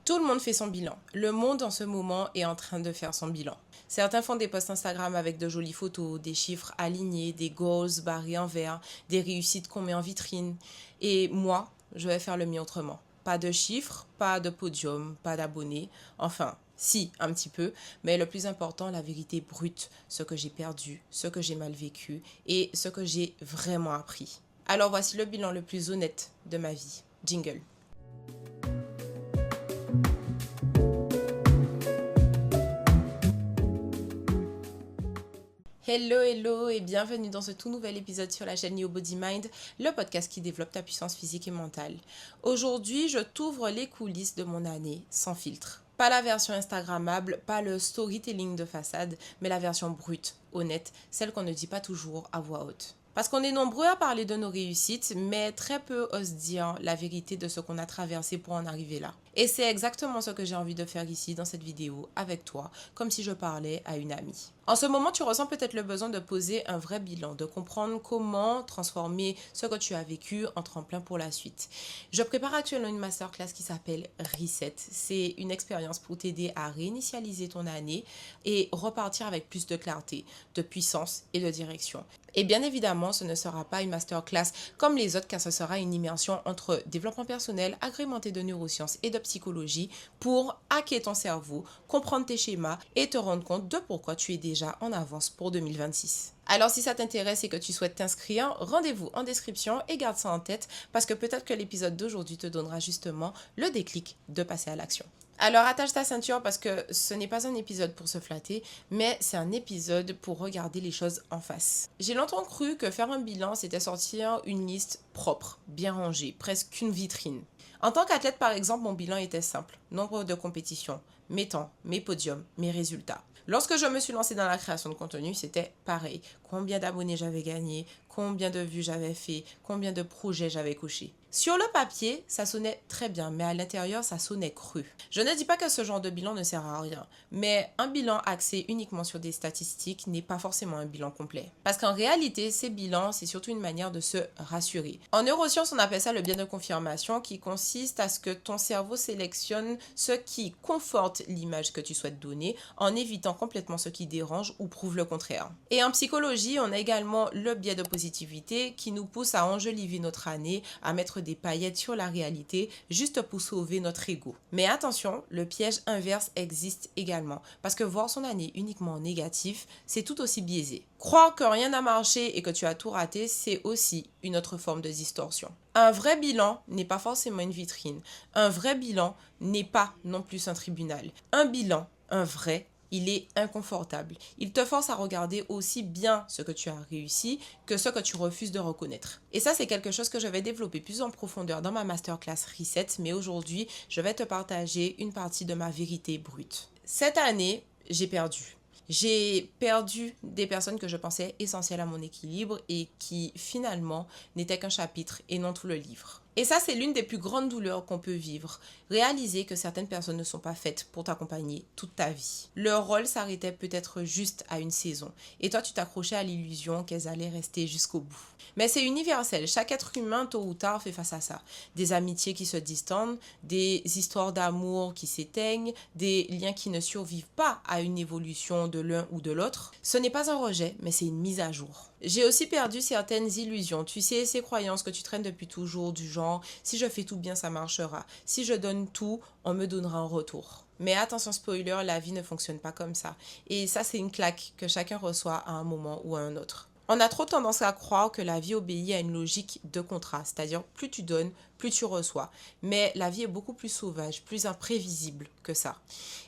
Tout le monde fait son bilan. Le monde en ce moment est en train de faire son bilan. Certains font des posts Instagram avec de jolies photos, des chiffres alignés, des goals barrés en vert, des réussites qu'on met en vitrine. Et moi, je vais faire le mien autrement. Pas de chiffres, pas de podium, pas d'abonnés. Enfin, si, un petit peu, mais le plus important, la vérité brute, ce que j'ai perdu, ce que j'ai mal vécu et ce que j'ai vraiment appris. Alors voici le bilan le plus honnête de ma vie. Jingle. Hello et bienvenue dans ce tout nouvel épisode sur la chaîne New Body Mind, le podcast qui développe ta puissance physique et mentale. Aujourd'hui, je t'ouvre les coulisses de mon année sans filtre. Pas la version instagrammable, pas le storytelling de façade, mais la version brute, honnête, celle qu'on ne dit pas toujours à voix haute. Parce qu'on est nombreux à parler de nos réussites, mais très peu osent dire la vérité de ce qu'on a traversé pour en arriver là. Et c'est exactement ce que j'ai envie de faire ici dans cette vidéo avec toi, comme si je parlais à une amie. En ce moment, tu ressens peut-être le besoin de poser un vrai bilan, de comprendre comment transformer ce que tu as vécu en tremplin pour la suite. Je prépare actuellement une masterclass qui s'appelle Reset. C'est une expérience pour t'aider à réinitialiser ton année et repartir avec plus de clarté, de puissance et de direction. Et bien évidemment, ce ne sera pas une masterclass comme les autres car ce sera une immersion entre développement personnel, agrémenté de neurosciences et de psychologie pour hacker ton cerveau, comprendre tes schémas et te rendre compte de pourquoi tu es déjà en avance pour 2026. Alors si ça t'intéresse et que tu souhaites t'inscrire, rendez-vous en description et garde ça en tête parce que peut-être que l'épisode d'aujourd'hui te donnera justement le déclic de passer à l'action. Alors attache ta ceinture parce que ce n'est pas un épisode pour se flatter, mais c'est un épisode pour regarder les choses en face. J'ai longtemps cru que faire un bilan, c'était sortir une liste propre, bien rangée, presque une vitrine. En tant qu'athlète, par exemple, mon bilan était simple. Nombre de compétitions, mes temps, mes podiums, mes résultats. Lorsque je me suis lancée dans la création de contenu, c'était pareil. Combien d'abonnés j'avais gagné, combien de vues j'avais fait, combien de projets j'avais coché. Sur le papier, ça sonnait très bien, mais à l'intérieur, ça sonnait cru. Je ne dis pas que ce genre de bilan ne sert à rien, mais un bilan axé uniquement sur des statistiques n'est pas forcément un bilan complet. Parce qu'en réalité, ces bilans, c'est surtout une manière de se rassurer. En neurosciences, on appelle ça le biais de confirmation, qui consiste à ce que ton cerveau sélectionne ce qui conforte l'image que tu souhaites donner, en évitant complètement ce qui dérange ou prouve le contraire. Et en psychologie, on a également le biais de positivité qui nous pousse à enjoliver notre année, à mettre des paillettes sur la réalité juste pour sauver notre ego. Mais attention, le piège inverse existe également parce que voir son année uniquement en négatif, c'est tout aussi biaisé. Croire que rien n'a marché et que tu as tout raté, c'est aussi une autre forme de distorsion. Un vrai bilan n'est pas forcément une vitrine. Un vrai bilan n'est pas non plus un tribunal. Un bilan, un vrai, il est inconfortable. Il te force à regarder aussi bien ce que tu as réussi que ce que tu refuses de reconnaître. Et ça, c'est quelque chose que je vais développer plus en profondeur dans ma masterclass Reset, mais aujourd'hui, je vais te partager une partie de ma vérité brute. Cette année, j'ai perdu. J'ai perdu des personnes que je pensais essentielles à mon équilibre et qui finalement n'étaient qu'un chapitre et non tout le livre. Et ça, c'est l'une des plus grandes douleurs qu'on peut vivre. Réaliser que certaines personnes ne sont pas faites pour t'accompagner toute ta vie. Leur rôle s'arrêtait peut-être juste à une saison. Et toi, tu t'accrochais à l'illusion qu'elles allaient rester jusqu'au bout. Mais c'est universel. Chaque être humain, tôt ou tard, fait face à ça. Des amitiés qui se distendent, des histoires d'amour qui s'éteignent, des liens qui ne survivent pas à une évolution de l'un ou de l'autre. Ce n'est pas un rejet, mais c'est une mise à jour. J'ai aussi perdu certaines illusions. Tu sais, ces croyances que tu traînes depuis toujours du genre « si je fais tout bien, ça marchera. Si je donne tout, on me donnera un retour. » Mais attention spoiler, la vie ne fonctionne pas comme ça. Et ça, c'est une claque que chacun reçoit à un moment ou à un autre. On a trop tendance à croire que la vie obéit à une logique de contrat, c'est-à-dire plus tu donnes, plus tu reçois. Mais la vie est beaucoup plus sauvage, plus imprévisible que ça.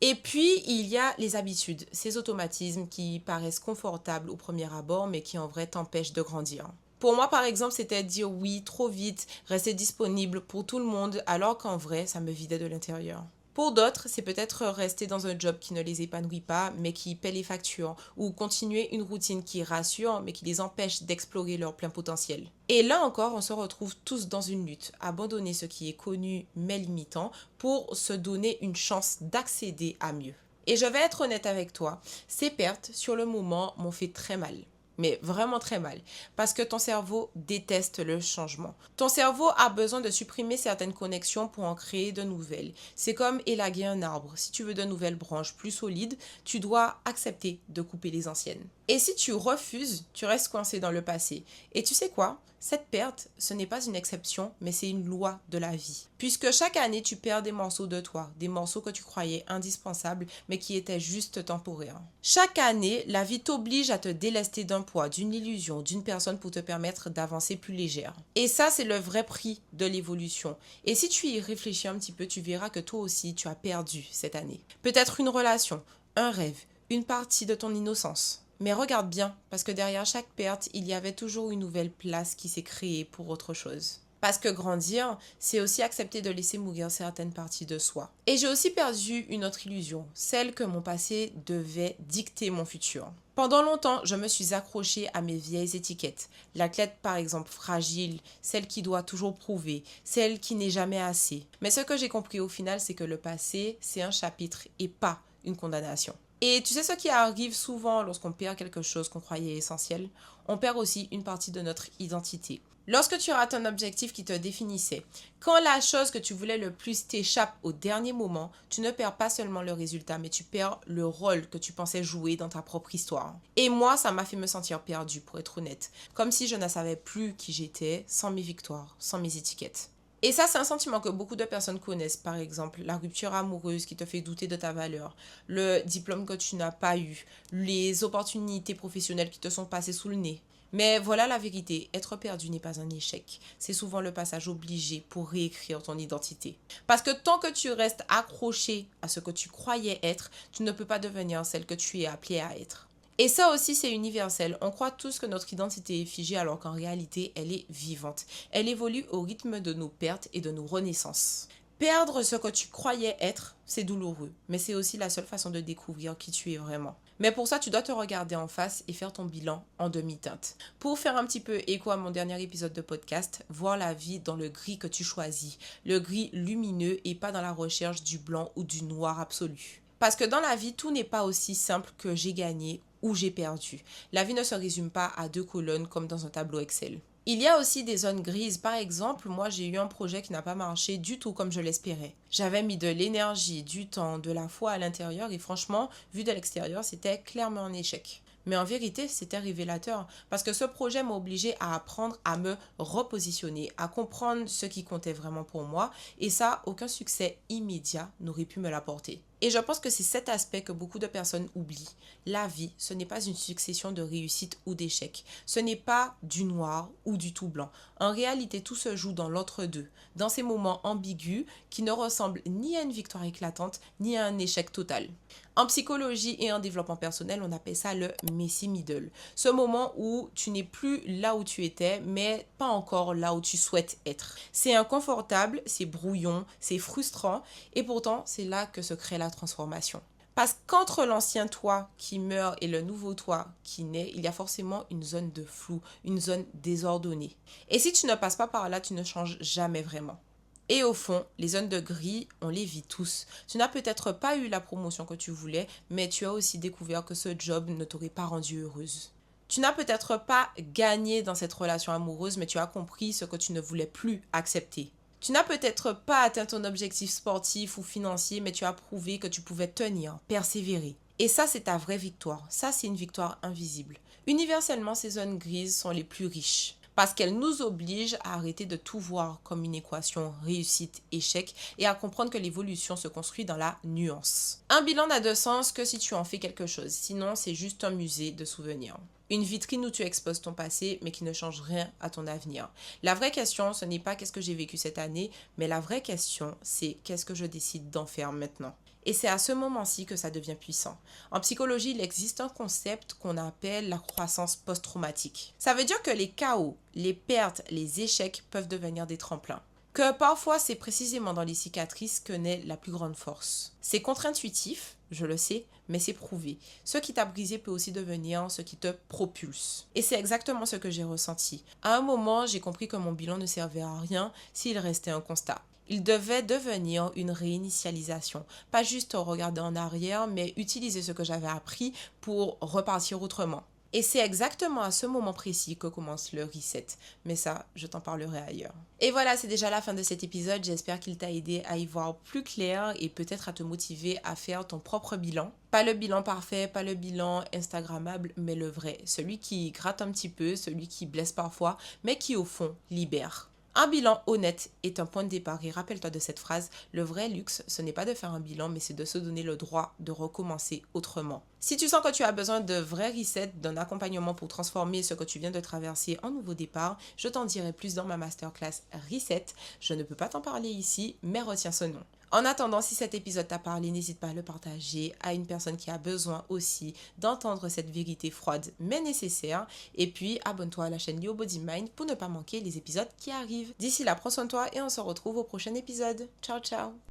Et puis, il y a les habitudes, ces automatismes qui paraissent confortables au premier abord, mais qui en vrai t'empêchent de grandir. Pour moi, par exemple, c'était dire oui trop vite, rester disponible pour tout le monde, alors qu'en vrai, ça me vidait de l'intérieur. Pour d'autres, c'est peut-être rester dans un job qui ne les épanouit pas, mais qui paie les factures, ou continuer une routine qui rassure, mais qui les empêche d'explorer leur plein potentiel. Et là encore, on se retrouve tous dans une lutte, abandonner ce qui est connu mais limitant pour se donner une chance d'accéder à mieux. Et je vais être honnête avec toi, ces pertes, sur le moment, m'ont fait très mal. mais vraiment très mal, parce que ton cerveau déteste le changement. Ton cerveau a besoin de supprimer certaines connexions pour en créer de nouvelles. C'est comme élaguer un arbre. Si tu veux de nouvelles branches plus solides, tu dois accepter de couper les anciennes. Et si tu refuses, tu restes coincé dans le passé. Et tu sais quoi? Cette perte, ce n'est pas une exception, mais c'est une loi de la vie. Puisque chaque année, tu perds des morceaux de toi, des morceaux que tu croyais indispensables, mais qui étaient juste temporaires. Chaque année, la vie t'oblige à te délester d'un poids, d'une illusion, d'une personne pour te permettre d'avancer plus légère. Et ça, c'est le vrai prix de l'évolution. Et si tu y réfléchis un petit peu, tu verras que toi aussi, tu as perdu cette année. Peut-être une relation, un rêve, une partie de ton innocence. Mais regarde bien, parce que derrière chaque perte, il y avait toujours une nouvelle place qui s'est créée pour autre chose. Parce que grandir, c'est aussi accepter de laisser mourir certaines parties de soi. Et j'ai aussi perdu une autre illusion, celle que mon passé devait dicter mon futur. Pendant longtemps, je me suis accrochée à mes vieilles étiquettes. L'athlète, par exemple, fragile, celle qui doit toujours prouver, celle qui n'est jamais assez. Mais ce que j'ai compris au final, c'est que le passé, c'est un chapitre et pas une condamnation. Et tu sais ce qui arrive souvent lorsqu'on perd quelque chose qu'on croyait essentiel? On perd aussi une partie de notre identité. Lorsque tu rates un objectif qui te définissait, quand la chose que tu voulais le plus t'échappe au dernier moment, tu ne perds pas seulement le résultat, mais tu perds le rôle que tu pensais jouer dans ta propre histoire. Et moi, ça m'a fait me sentir perdue, pour être honnête. Comme si je ne savais plus qui j'étais, sans mes victoires, sans mes étiquettes. Et ça, c'est un sentiment que beaucoup de personnes connaissent. Par exemple, la rupture amoureuse qui te fait douter de ta valeur, le diplôme que tu n'as pas eu, les opportunités professionnelles qui te sont passées sous le nez. Mais voilà la vérité, être perdu n'est pas un échec. C'est souvent le passage obligé pour réécrire ton identité. Parce que tant que tu restes accroché à ce que tu croyais être, tu ne peux pas devenir celle que tu es appelée à être. Et ça aussi, c'est universel. On croit tous que notre identité est figée alors qu'en réalité, elle est vivante. Elle évolue au rythme de nos pertes et de nos renaissances. Perdre ce que tu croyais être, c'est douloureux, mais c'est aussi la seule façon de découvrir qui tu es vraiment. Mais pour ça, tu dois te regarder en face et faire ton bilan en demi-teinte. Pour faire un petit peu écho à mon dernier épisode de podcast, voir la vie dans le gris que tu choisis, le gris lumineux et pas dans la recherche du blanc ou du noir absolu. Parce que dans la vie, tout n'est pas aussi simple que j'ai gagné ou j'ai perdu. La vie ne se résume pas à 2 colonnes comme dans un tableau Excel. Il y a aussi des zones grises. Par exemple, moi, j'ai eu un projet qui n'a pas marché du tout comme je l'espérais. J'avais mis de l'énergie, du temps, de la foi à l'intérieur et franchement, vu de l'extérieur, c'était clairement un échec. Mais en vérité, c'était révélateur parce que ce projet m'a obligé à apprendre à me repositionner, à comprendre ce qui comptait vraiment pour moi et ça, aucun succès immédiat n'aurait pu me l'apporter. Et je pense que c'est cet aspect que beaucoup de personnes oublient. La vie, ce n'est pas une succession de réussites ou d'échecs. Ce n'est pas du noir ou du tout blanc. En réalité, tout se joue dans l'entre-deux, dans ces moments ambigus qui ne ressemblent ni à une victoire éclatante, ni à un échec total. En psychologie et en développement personnel, on appelle ça le messy middle. Ce moment où tu n'es plus là où tu étais, mais pas encore là où tu souhaites être. C'est inconfortable, c'est brouillon, c'est frustrant, et pourtant, c'est là que se crée la transformation. Parce qu'entre l'ancien toi qui meurt et le nouveau toi qui naît, il y a forcément une zone de flou, une zone désordonnée. Et si tu ne passes pas par là, tu ne changes jamais vraiment. Et au fond, les zones de gris, on les vit tous. Tu n'as peut-être pas eu la promotion que tu voulais, mais tu as aussi découvert que ce job ne t'aurait pas rendue heureuse. Tu n'as peut-être pas gagné dans cette relation amoureuse, mais tu as compris ce que tu ne voulais plus accepter. Tu n'as peut-être pas atteint ton objectif sportif ou financier, mais tu as prouvé que tu pouvais tenir, persévérer. Et ça, c'est ta vraie victoire. Ça, c'est une victoire invisible. Universellement, ces zones grises sont les plus riches parce qu'elles nous obligent à arrêter de tout voir comme une équation réussite-échec et à comprendre que l'évolution se construit dans la nuance. Un bilan n'a de sens que si tu en fais quelque chose, sinon c'est juste un musée de souvenirs. Une vitrine où tu exposes ton passé, mais qui ne change rien à ton avenir. La vraie question, ce n'est pas qu'est-ce que j'ai vécu cette année, mais la vraie question, c'est qu'est-ce que je décide d'en faire maintenant. Et c'est à ce moment-ci que ça devient puissant. En psychologie, il existe un concept qu'on appelle la croissance post-traumatique. Ça veut dire que les chaos, les pertes, les échecs peuvent devenir des tremplins. Que parfois, c'est précisément dans les cicatrices que naît la plus grande force. C'est contre-intuitif, je le sais, mais c'est prouvé. Ce qui t'a brisé peut aussi devenir ce qui te propulse. Et c'est exactement ce que j'ai ressenti. À un moment, j'ai compris que mon bilan ne servait à rien s'il restait un constat. Il devait devenir une réinitialisation. Pas juste regarder en arrière, mais utiliser ce que j'avais appris pour repartir autrement. Et c'est exactement à ce moment précis que commence le reset. Mais ça, je t'en parlerai ailleurs. Et voilà, c'est déjà la fin de cet épisode. J'espère qu'il t'a aidé à y voir plus clair et peut-être à te motiver à faire ton propre bilan. Pas le bilan parfait, pas le bilan instagrammable, mais le vrai. Celui qui gratte un petit peu, celui qui blesse parfois, mais qui au fond libère. Un bilan honnête est un point de départ et rappelle-toi de cette phrase, le vrai luxe, ce n'est pas de faire un bilan, mais c'est de se donner le droit de recommencer autrement. Si tu sens que tu as besoin de vrais resets, d'un accompagnement pour transformer ce que tu viens de traverser en nouveau départ, je t'en dirai plus dans ma masterclass Reset. Je ne peux pas t'en parler ici, mais retiens ce nom. En attendant, si cet épisode t'a parlé, n'hésite pas à le partager à une personne qui a besoin aussi d'entendre cette vérité froide mais nécessaire. Et puis, abonne-toi à la chaîne Your Body Mind pour ne pas manquer les épisodes qui arrivent. D'ici là, prends soin de toi et on se retrouve au prochain épisode. Ciao, ciao!